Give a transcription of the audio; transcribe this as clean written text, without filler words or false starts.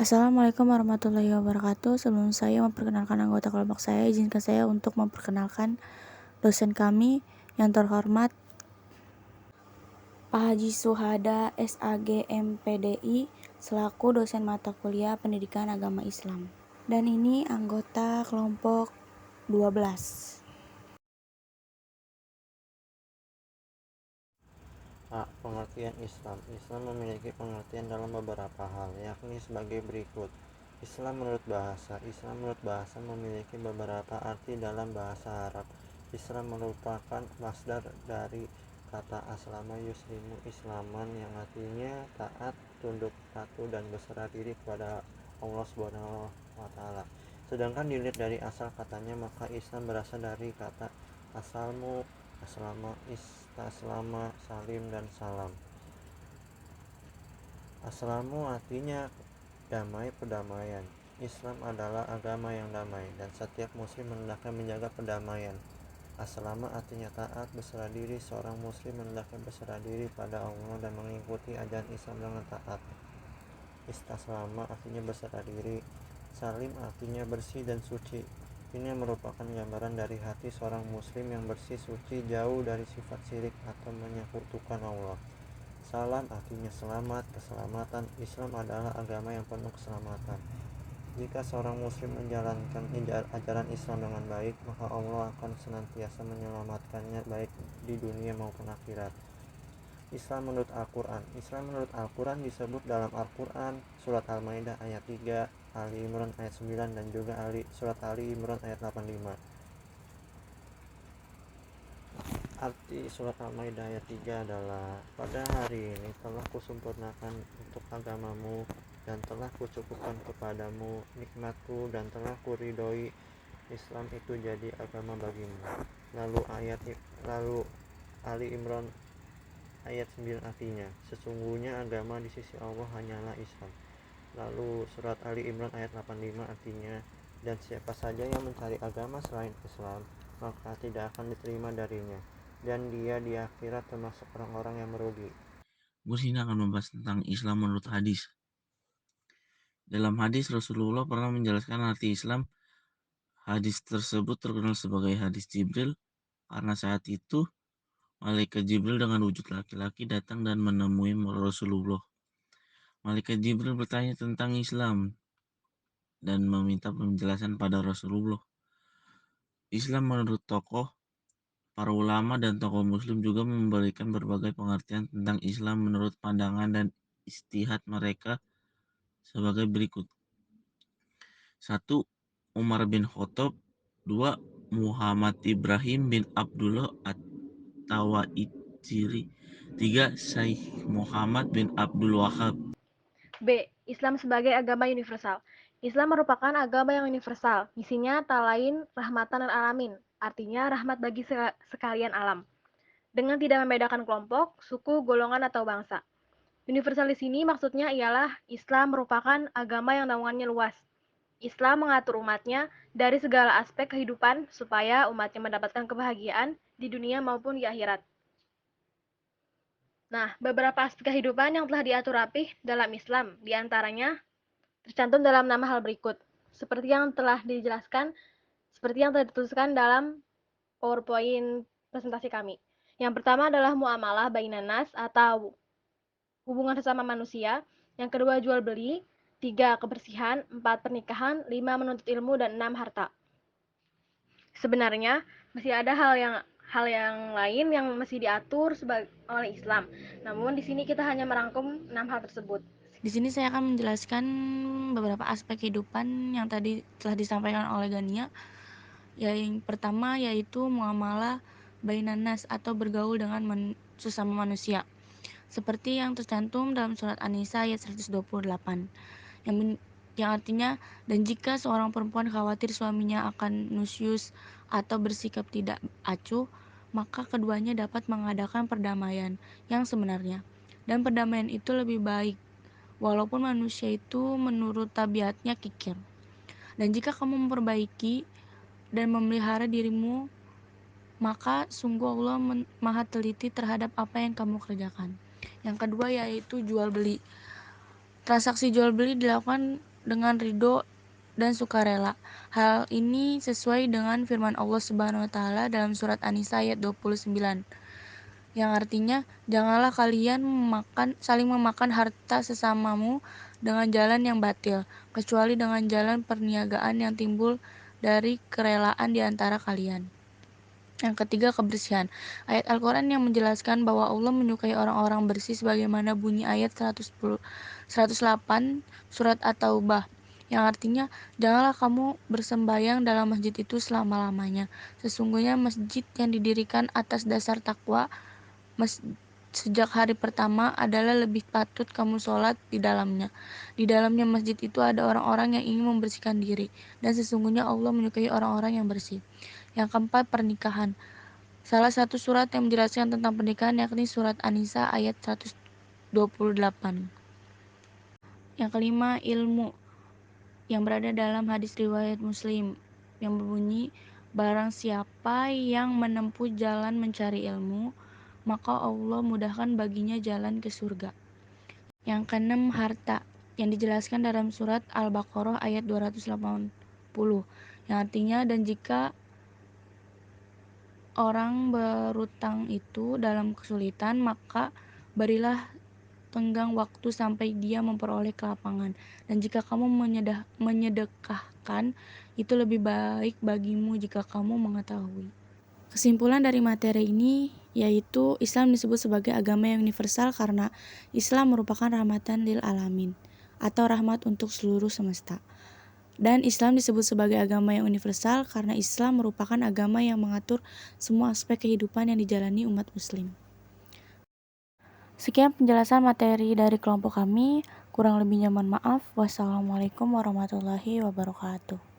Assalamualaikum warahmatullahi wabarakatuh. Sebelum saya memperkenalkan anggota kelompok saya, izinkan saya untuk memperkenalkan dosen kami yang terhormat Pak Haji Suhada SAG MPDI selaku dosen mata kuliah Pendidikan Agama Islam. Dan ini anggota kelompok 12. Pengertian Islam. Islam memiliki pengertian dalam beberapa hal, yakni sebagai berikut. Islam menurut bahasa. Islam menurut bahasa memiliki beberapa arti dalam bahasa Arab. Islam merupakan masdar dari kata aslama yuslimu islaman yang artinya taat, tunduk patuh dan berserah diri kepada Allah Subhanahu wa taala. Sedangkan dilihat dari asal katanya, maka Islam berasal dari kata asalmu, aslama, istaslama, salim, dan salam. Aslamu artinya damai, perdamaian. Islam adalah agama yang damai dan setiap muslim hendaknya menjaga perdamaian. Aslama artinya taat, berserah diri. Seorang muslim hendaknya berserah diri pada Allah dan mengikuti ajaran Islam dengan taat. Istaslama artinya berserah diri. Salim artinya bersih dan suci. Ini merupakan gambaran dari hati seorang muslim yang bersih, suci, jauh dari sifat syirik atau menyekutukan Allah. Salam artinya selamat, keselamatan. Islam adalah agama yang penuh keselamatan. Jika seorang muslim menjalankan ajaran Islam dengan baik, maka Allah akan senantiasa menyelamatkannya baik di dunia maupun akhirat. Islam menurut Al-Quran. Islam menurut Al-Quran disebut dalam Al-Quran surat Al-Maidah ayat 3, Ali Imran ayat 9, dan juga surat Ali Imran ayat 85. Arti surat Al-Maidah ayat 3 adalah, pada hari ini telah kusempurnakan untuk agamamu dan telah kucukupkan kepadamu nikmatku dan telah kuridhoi Islam itu jadi agama bagimu. Lalu Ali Imran ayat 9 artinya, sesungguhnya agama di sisi Allah hanyalah Islam. Lalu surat Ali Imran ayat 85 artinya, dan siapa saja yang mencari agama selain Islam, maka tidak akan diterima darinya, dan dia di akhirat termasuk orang-orang yang merugi. Gue sini akan membahas tentang Islam menurut hadis. Dalam hadis, Rasulullah pernah menjelaskan arti Islam. Hadis tersebut terkenal sebagai hadis Jibril karena saat itu malaikat Jibril dengan wujud laki-laki datang dan menemui Rasulullah. Malaikat Jibril bertanya tentang Islam dan meminta penjelasan pada Rasulullah. Islam menurut tokoh, para ulama dan tokoh muslim juga memberikan berbagai pengertian tentang Islam menurut pandangan dan istihad mereka sebagai berikut. 1. Umar bin Khattab. 2. Muhammad Ibrahim bin Abdullah At-Tawaitiri. 3. Syekh Muhammad bin Abdul Wahab. B. Islam sebagai agama universal. Islam merupakan agama yang universal. Misinya tak lain rahmatan lil alamin, artinya rahmat bagi sekalian alam. Dengan tidak membedakan kelompok, suku, golongan, atau bangsa. Universal di sini maksudnya ialah Islam merupakan agama yang naungannya luas. Islam mengatur umatnya dari segala aspek kehidupan supaya umatnya mendapatkan kebahagiaan di dunia maupun di akhirat. Nah, beberapa aspek kehidupan yang telah diatur rapih dalam Islam, diantaranya tercantum dalam 6 hal berikut. Seperti yang telah dijelaskan, seperti yang telah dituliskan dalam PowerPoint presentasi kami. Yang pertama adalah muamalah bainanas atau hubungan sesama manusia. Yang kedua jual beli. 3 kebersihan. 4 pernikahan. 5 menuntut ilmu. Dan 6 harta. Sebenarnya masih ada hal yang lain yang masih diatur oleh Islam. Namun di sini kita hanya merangkum 6 hal tersebut. Di sini saya akan menjelaskan beberapa aspek kehidupan yang tadi telah disampaikan oleh Gania. Yang pertama yaitu muamalah bainanas atau bergaul dengan sesama manusia. Seperti yang tercantum dalam surat An-Nisa ayat 128. Yang artinya, dan jika seorang perempuan khawatir suaminya akan nusyus atau bersikap tidak acuh, maka keduanya dapat mengadakan perdamaian yang sebenarnya. Dan perdamaian itu lebih baik, walaupun manusia itu menurut tabiatnya kikir. Dan jika kamu memperbaiki dan memelihara dirimu, maka sungguh Allah maha teliti terhadap apa yang kamu kerjakan. Yang kedua yaitu jual beli. Transaksi jual beli dilakukan dengan ridho dan sukarela. Hal ini sesuai dengan firman Allah Subhanahu wa taala dalam surat An-Nisa ayat 29, yang artinya, janganlah kalian saling memakan harta sesamamu dengan jalan yang batil, kecuali dengan jalan perniagaan yang timbul dari kerelaan di antara kalian. Yang ketiga, kebersihan. Ayat Al-Quran yang menjelaskan bahwa Allah menyukai orang-orang bersih sebagaimana bunyi ayat 108 surat At-Taubah, yang artinya, janganlah kamu bersembahyang dalam masjid itu selama-lamanya. Sesungguhnya masjid yang didirikan atas dasar takwa sejak hari pertama adalah lebih patut kamu sholat di dalamnya. Di dalamnya masjid itu ada orang-orang yang ingin membersihkan diri, dan sesungguhnya Allah menyukai orang-orang yang bersih. Yang keempat, pernikahan. Salah satu surat yang menjelaskan tentang pernikahan yakni surat An-Nisa ayat 128. Yang kelima, ilmu, yang berada dalam hadis riwayat Muslim yang berbunyi, barang siapa yang menempuh jalan mencari ilmu, maka Allah mudahkan baginya jalan ke surga. Yang keenam, harta, yang dijelaskan dalam surat Al-Baqarah ayat 280, yang artinya, dan jika orang berutang itu dalam kesulitan, maka berilah tenggang waktu sampai dia memperoleh kelapangan, dan jika kamu menyedekahkan, itu lebih baik bagimu jika kamu mengetahui. Kesimpulan dari materi ini yaitu Islam disebut sebagai agama yang universal karena Islam merupakan rahmatan lil alamin atau rahmat untuk seluruh semesta. Dan Islam disebut sebagai agama yang universal karena Islam merupakan agama yang mengatur semua aspek kehidupan yang dijalani umat muslim. Sekian penjelasan materi dari kelompok kami, kurang lebihnya mohon maaf. Wassalamualaikum warahmatullahi wabarakatuh.